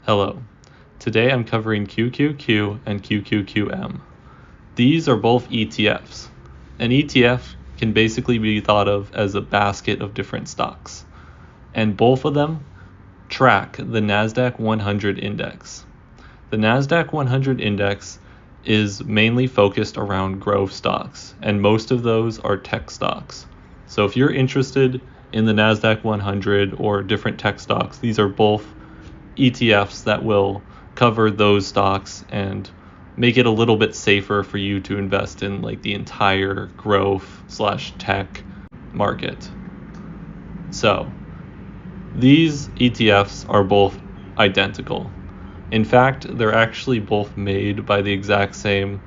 Hello. Today I'm covering QQQ and QQQM. These are both ETFs. An ETF can basically be thought of as a basket of different stocks, and both of them track the NASDAQ 100 index. The NASDAQ 100 index is mainly focused around growth stocks, and most of those are tech stocks. So if you're interested in the NASDAQ 100 or different tech stocks, these are both ETFs that will cover those stocks and make it a little bit safer for you to invest in like the entire growth/tech market. So these ETFs are both identical. In fact, they're actually both made by the exact same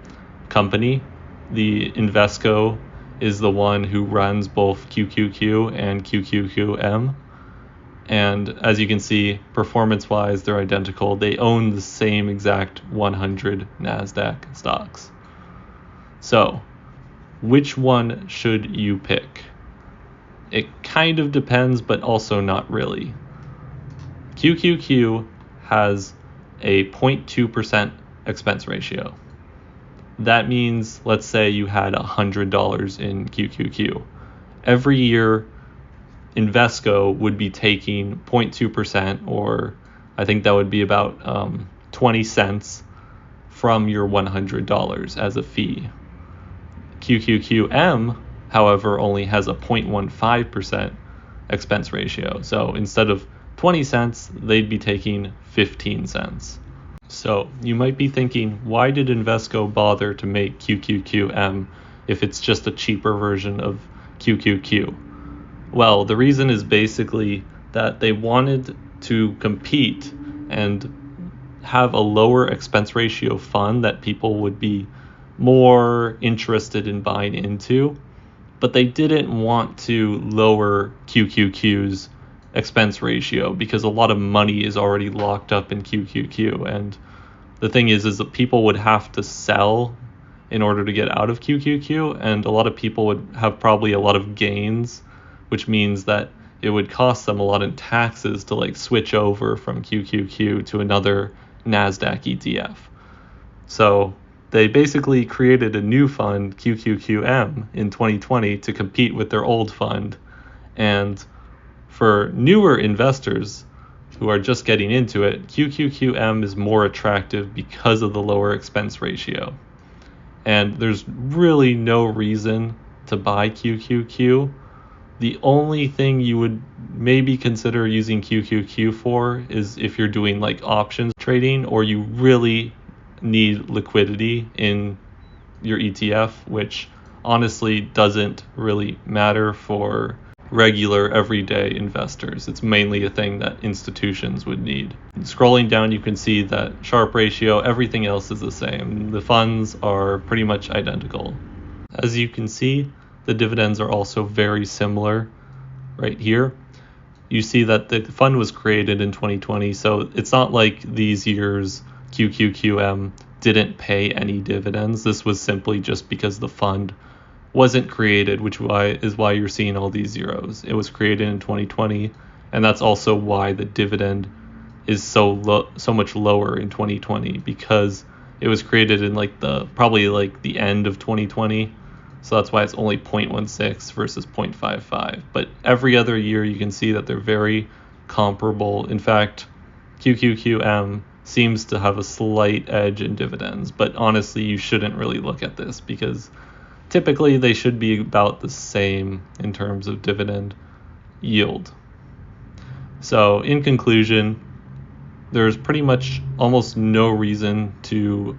company. The Invesco is the one who runs both QQQ and QQQM. And as you can see, performance-wise, they're identical. They own the same exact 100 NASDAQ stocks. So, which one should you pick? It kind of depends, but also not really. QQQ has a 0.2% expense ratio. That means, let's say you had $100 in QQQ. Every year, Invesco would be taking 0.2%, or I think that would be about 20 cents from your $100 as a fee. QQQM, however, only has a 0.15% expense ratio. So instead of 20 cents, they'd be taking 15 cents. So you might be thinking, why did Invesco bother to make QQQM if it's just a cheaper version of QQQ? Well, the reason is basically that they wanted to compete and have a lower expense ratio fund that people would be more interested in buying into, but they didn't want to lower QQQ's expense ratio because a lot of money is already locked up in QQQ. And the thing is that people would have to sell in order to get out of QQQ, and a lot of people would have probably a lot of gains, which means that it would cost them a lot in taxes to like switch over from QQQ to another NASDAQ ETF. So they basically created a new fund, QQQM, in 2020 to compete with their old fund. And for newer investors who are just getting into it, QQQM is more attractive because of the lower expense ratio. And there's really no reason to buy QQQ. The only thing you would maybe consider using QQQ for is if you're doing like options trading, or you really need liquidity in your ETF, which honestly doesn't really matter for regular everyday investors. It's mainly a thing that institutions would need. Scrolling down, you can see that Sharpe ratio, everything else is the same. The funds are pretty much identical. As you can see, the dividends are also very similar right here. You see that the fund was created in 2020, so it's not like these years QQQM didn't pay any dividends. This was simply just because the fund wasn't created, which is why you're seeing all these zeros. It was created in 2020, and that's also why the dividend is so much lower in 2020, because it was created in probably the end of 2020. So that's why it's only 0.16 versus 0.55. But every other year you can see that they're very comparable. In fact, QQQM seems to have a slight edge in dividends, but honestly you shouldn't really look at this because typically they should be about the same in terms of dividend yield. So in conclusion, there's pretty much almost no reason to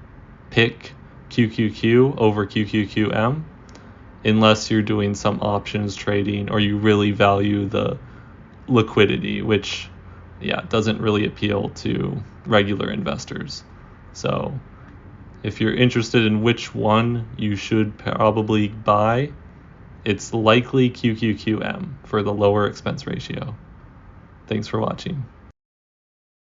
pick QQQ over QQQM unless you're doing some options trading or you really value the liquidity, which doesn't really appeal to regular investors. So if you're interested in which one you should probably buy, it's likely QQQM for the lower expense ratio. Thanks for watching.